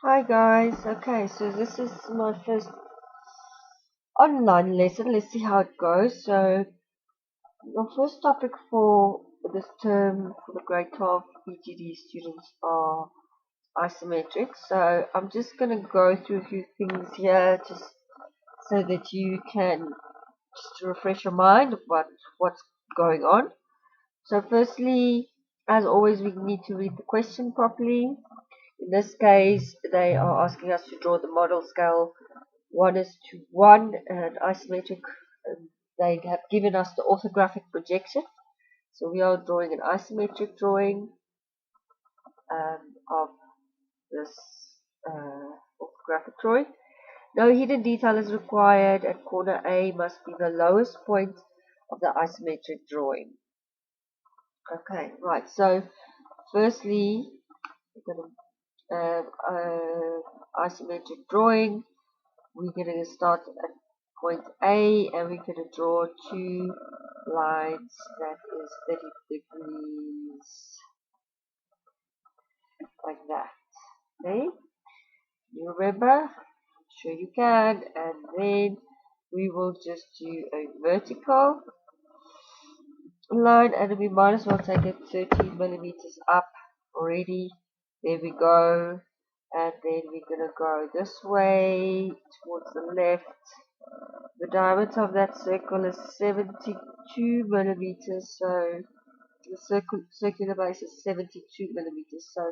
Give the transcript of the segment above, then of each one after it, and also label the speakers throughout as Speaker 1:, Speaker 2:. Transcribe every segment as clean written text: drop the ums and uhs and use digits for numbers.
Speaker 1: Hi guys, okay, so this is my first online lesson. Let's see how it goes. So, the first topic for this term for the grade 12 EGD students are isometric. So, I'm just going to go through a few things here just so that you can just refresh your mind of what's going on. So, firstly, as always, we need to read the question properly. In this case, they are asking us to draw the model scale 1:1 and isometric. They have given us the orthographic projection. So we are drawing an isometric drawing of this orthographic drawing. No hidden detail is required, and corner A must be the lowest point of the isometric drawing. Okay, right. So firstly, we're going to isometric drawing. We're going to start at point A and we're going to draw two lines that is 30 degrees like that. Okay, you remember? I'm sure you can. And then we will just do a vertical line, and we might as well take it 13 millimeters up already. There we go. And then we're going to go this way towards the left. The diameter of that circle is 72 millimeters, so the circular base is 72 millimeters. So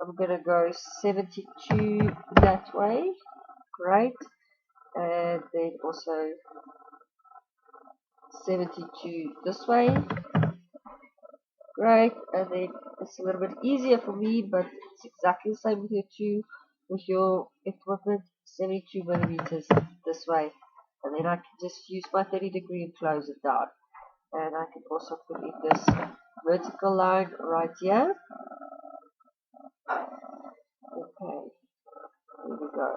Speaker 1: I'm going to go 72 that way, great, and then also 72 this way, great, and then it's a little bit easier for me, but it's exactly the same with your equipment, 72 millimeters this way. And then I can just use my 30 degree and close it down. And I can also put in this vertical line right here. Okay, here we go.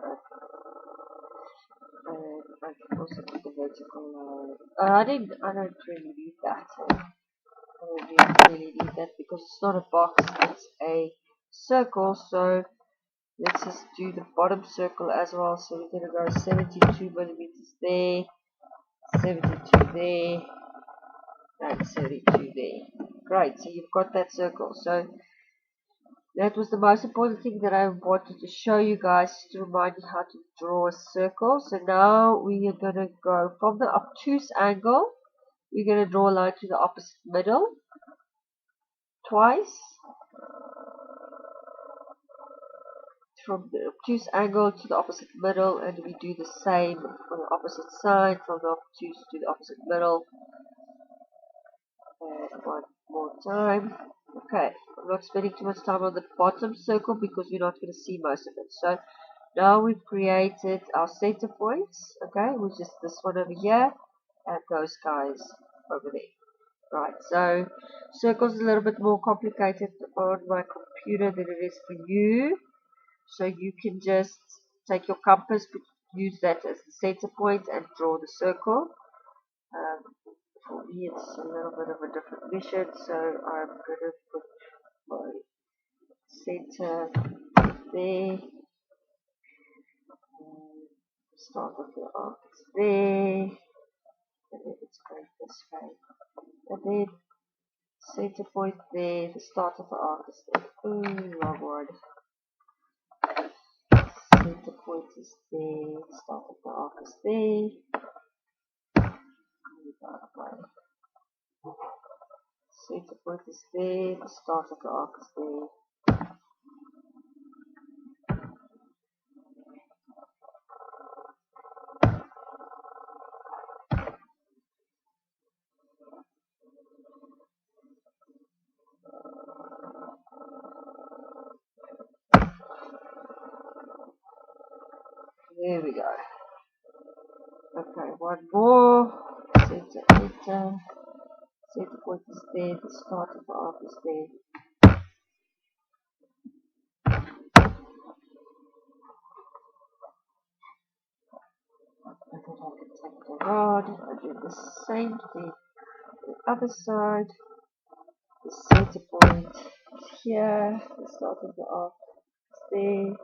Speaker 1: And I can also put the vertical line. I don't really need that. I don't really need that because it's not a box, it's a circle. So let's just do the bottom circle as well. So we're going to go 72 millimeters there, 72 there, and 72 there. Great, so you've got that circle. So that was the most important thing that I wanted to show you guys, to remind you how to draw a circle. So now we are going to go from the obtuse angle. We're going to draw a line to the opposite middle twice. From the obtuse angle to the opposite middle, and we do the same on the opposite side, from the obtuse to the opposite middle. And one more time. Okay, I'm not spending too much time on the bottom circle because we're not going to see most of it. So now we've created our center points, okay, which is this one over here and those guys over there. Right, so circles a little bit more complicated on my computer than it is for you. So you can just take your compass, use that as the center point and draw the circle. For me it's a little bit of a different mission, so I'm going to put my center there. Start of the arc is there, and then it's going this way. And then center point there, the start of the arc is there. Wrong one. Center point is there, the start of the arc is there. Center point is there, the start of the arc is there. There we go. Okay, one more. Center, enter. Center point is there, the start of the arc is there. And then I can take the rod and do the same thing on the other side. The center point is here, the start of the arc is there.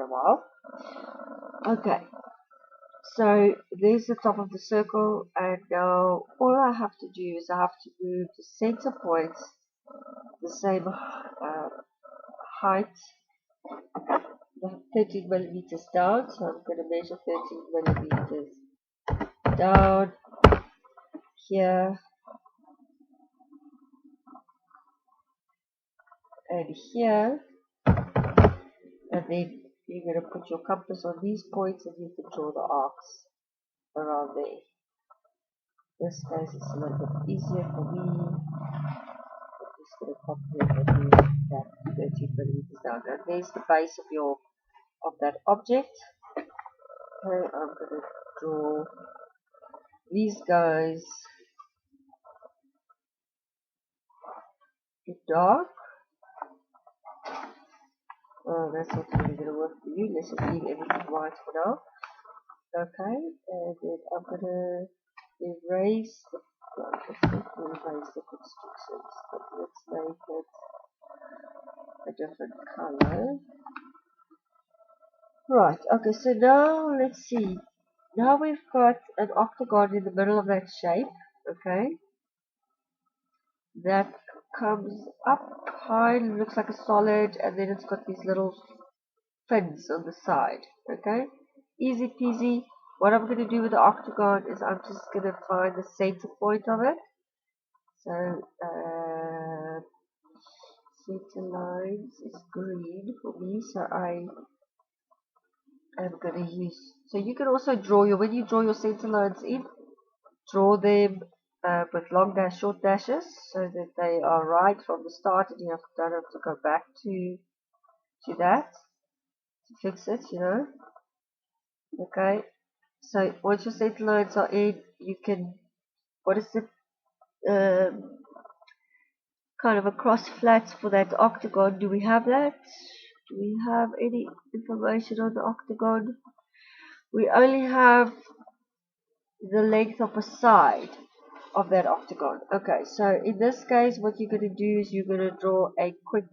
Speaker 1: a while. Okay, so there's the top of the circle, and now all I have to do is I have to move the center points the same height, 13 millimeters down. So I'm going to measure 13 millimeters down here and here, and then you're going to put your compass on these points and you can draw the arcs around there. This case is a little bit easier for me. I'm just going to copy it and move that 13 millimeters down. And there's the base of that object. Okay, I'm going to draw these guys in dark. That's not really going to work for you. Let's just leave everything white for now. Okay, and then I'm going to erase the constructions, but let's make it a different color. Right, okay, so now let's see. Now we've got an octagon in the middle of that shape, okay, that comes up high and looks like a solid, and then it's got these little fins on the side, okay, easy peasy. What I'm going to do with the octagon is I'm just going to find the center point of it. So, center lines is green for me, so I am going to use, so you can also draw when you draw your center lines in, draw them with long dash, short dashes, so that they are right from the start, and you don't have to go back to that to fix it, okay. So once your center lines are in, you can, what is it, kind of a cross flats for that octagon. Do we have that? Do we have any information on the octagon? We only have the length of a side of that octagon. Okay, so in this case, what you're going to do is you're going to draw a quick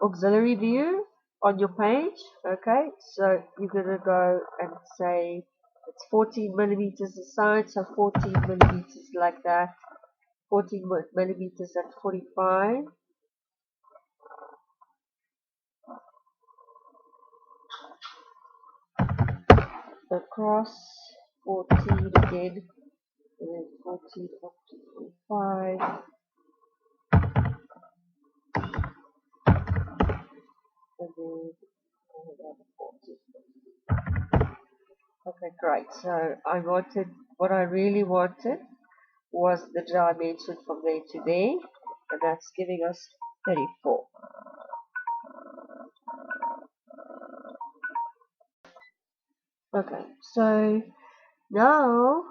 Speaker 1: auxiliary view on your page. Okay, so you're going to go and say it's 14 millimeters aside, so 14 millimeters like that, 14 millimeters at 45. Across 14 again, and then 14 up to 45, and then another 14. Okay, great. So what I really wanted was the dimension from there to there, and that's giving us 34. Okay, so now,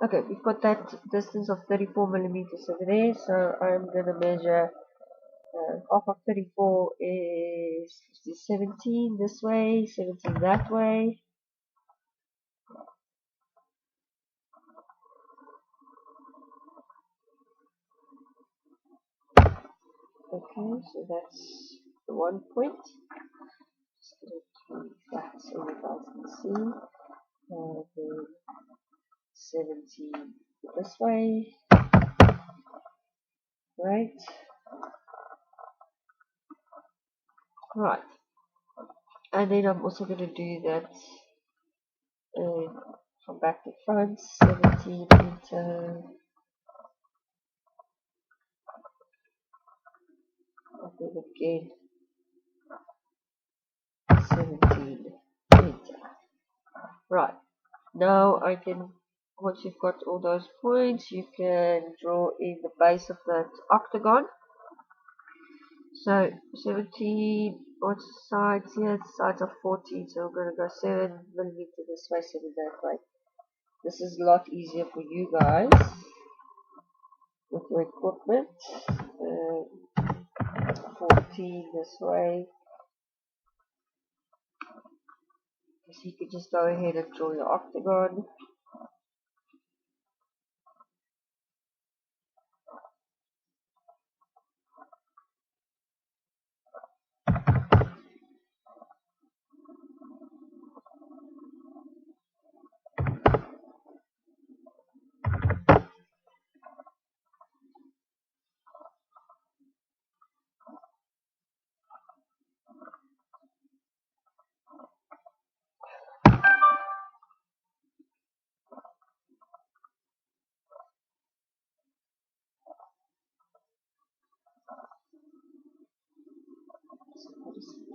Speaker 1: okay, we've got that distance of 34 millimeters over there, so I'm going to measure half of 34 is 17 this way, 17 that way. Okay, so that's the one point. Just going to do that so you guys can see. And then 17 this way. Right. Right. And then I'm also going to do that from back to front, 17 meter. And then again, 17 meter. Right. Now I can, once you've got all those points, you can draw in the base of that octagon. So 17, what's the sides here? The sides are 14, so we're going to go 7 millimeters this way, 7 that way. This is a lot easier for you guys with your equipment. 14 this way. So you can just go ahead and draw your octagon.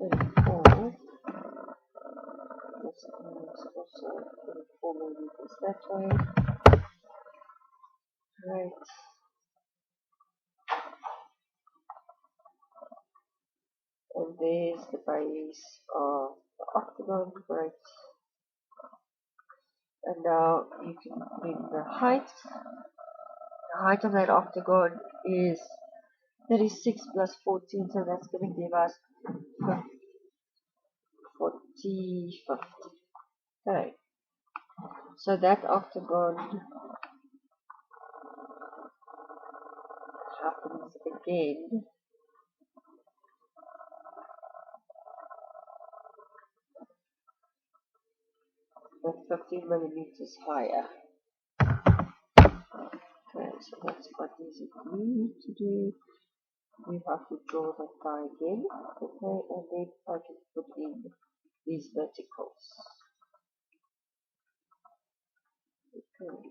Speaker 1: 34. This is also 34 millimeters that way. Right. And there's the base of the octagon, right? And now you can bring the height. The height of that octagon is 36 plus 14, so that's going to give us 40, 50. Okay, so that octagon happens again. With 15 millimeters higher. Okay, so that's quite easy for me to do. We have to draw that guy again. Okay, and then I can put in these verticals. Okay.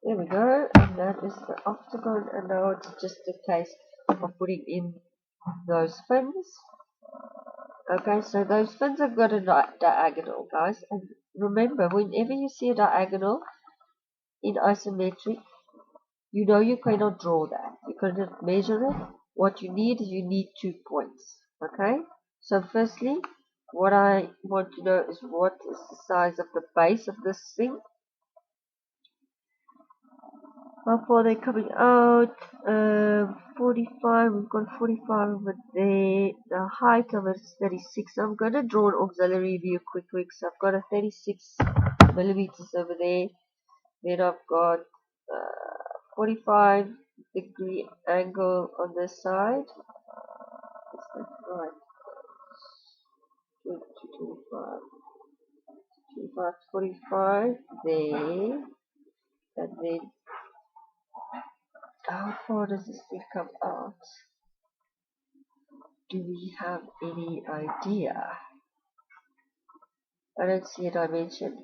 Speaker 1: There we go, and that is the octagon, and now it's just a case of putting in those fins. Okay, so those fins have got a diagonal, guys, and remember, whenever you see a diagonal in isometric, you know you cannot draw that. You cannot measure it. What you need is you need 2 points. Okay? So firstly, what I want to know is what is the size of the base of this thing. How far they're coming out. 45. We've got 45 over there. The height of it is 36. I'm going to draw an auxiliary view quick. So I've got a 36 millimeters over there. Then I've got 45 degree angle on this side. Is that right? 25, 25, 45 there. And then how far does this thing come out? Do we have any idea? I don't see a dimension.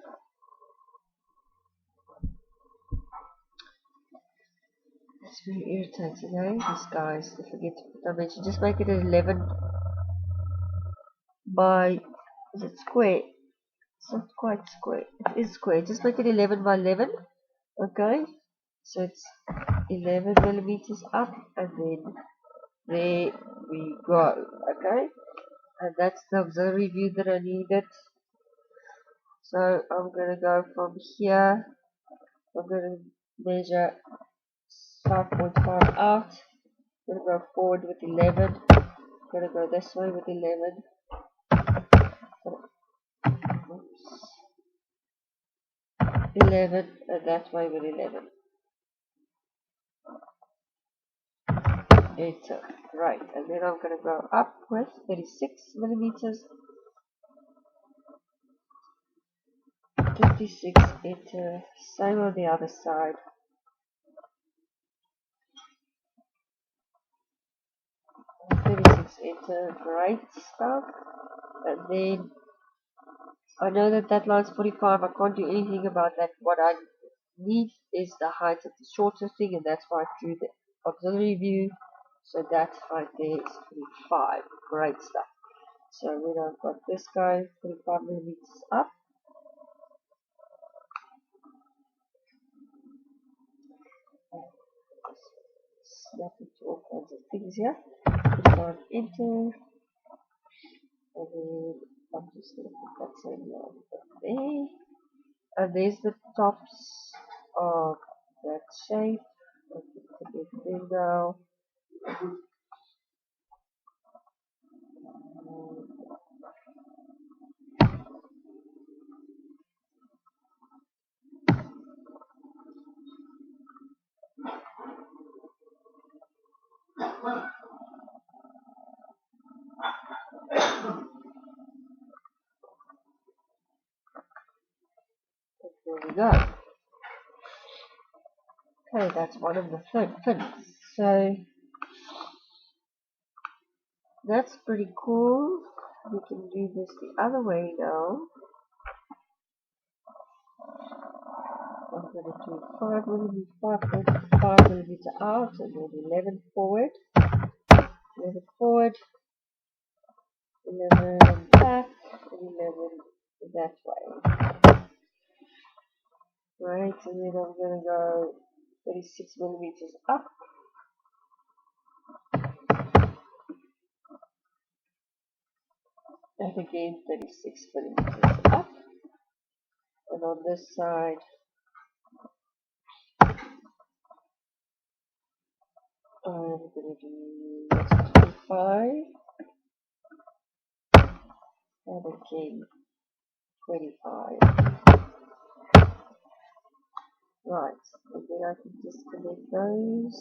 Speaker 1: That's very irritating, eh? These guys, they forget to put dimension. Just make it 11 by, is it square? It's not quite square. It is square. Just make it 11 by 11. Okay. So it's 11 millimeters up, and then there we go. Okay. And that's the auxiliary view that I needed. So I'm going to go from here. I'm going to measure 5.5 out. I'm going to go forward with 11. I'm going to go this way with 11. Oops. 11, and that way with 11. Enter. Right, and then I'm going to go up with 36 millimeters. 56, enter. Same on the other side. 36, enter. Great stuff. And then I know that that line's 45. I can't do anything about that. What I need is the height of the shorter thing, and that's why I drew the auxiliary view. So that height there is 45. Great stuff. So when I've got this guy 45 millimeters up, snap into all kinds of things here. 45, enter, and then I'm just going to put that same line there. And there's the tops of that shape. I'll put the big thing now. There we go. Okay, that's one of the fins. So that's pretty cool. We can do this the other way now. I'm going to do 5 millimeter, 5 millimeter out, and then 11 forward, 11 forward, 11 back, and 11 that way. Right, and then I'm going to go 36 millimeters up, and again 36 millimeters up, and on this side I'm going to do 25, and again 25. Right, and then I can disconnect those,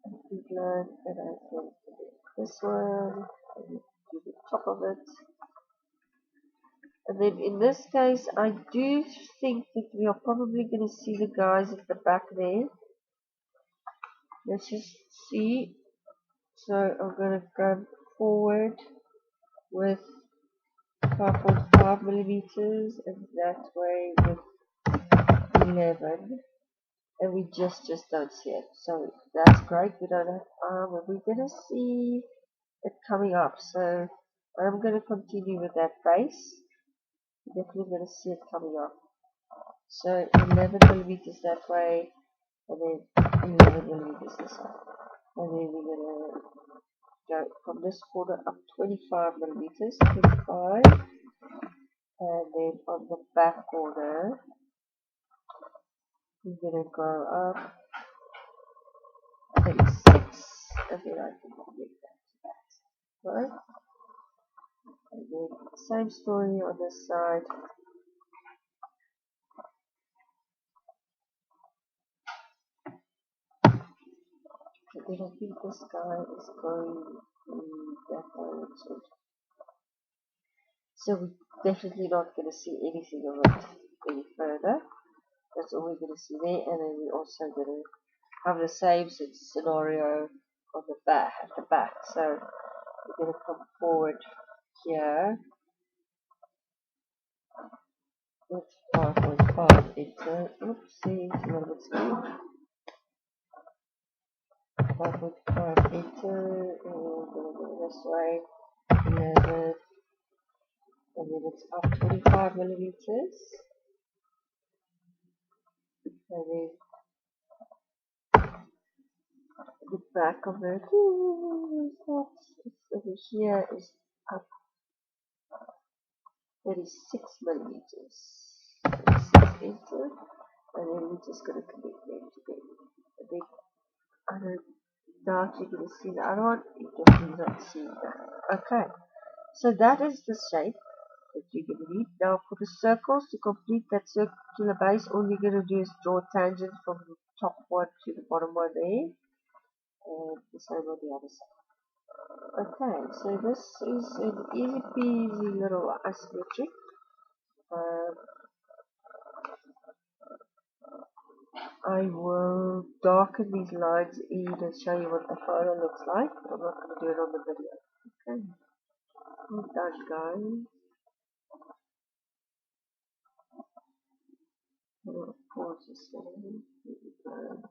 Speaker 1: and and I can connect this one, and do the top of it. And then in this case, I do think that we are probably going to see the guys at the back there. Let's just see. So I'm going to go forward with 5.5 millimeters, and that way with 11. And we just don't see it. So that's great. We don't have arm, and we're going to see it coming up. So I'm going to continue with that base. Definitely going to see it coming up. So 11 millimeters that way, and then 11 millimeters this way. And then we're going to go from this corner up 25 millimeters, 25, and then on the back corner, we're going to go up 36, and then I can connect that to that. Right? And then same story on this side. And then I think this guy is going in that direction. So we're definitely not going to see anything of it any further. That's all we're going to see there. And then we're also going to have the same scenario on the back, at the back. So we're going to come forward here with 5.5 enter. Oopsie, it's a little bit small. 5.5 enter, and we're going to go this way. 11, and then it's up 25 millimeters. And then the back of it over here is up 36 millimeters. 36 enter, and then we're just going to connect them together. And then I don't doubt you're going to see the other one. You definitely not see that. Okay, so that is the shape that you're going to need. Now for the circles, to complete that circular base, all you're going to do is draw a tangent from the top one to the bottom one there, and the same on the other side. Okay, so this is an easy peasy little isometric. I will darken these lines in and show you what the photo looks like. I'm not going to do it on the video. Okay, well done guys. I'm going to pause this thing. Here we go.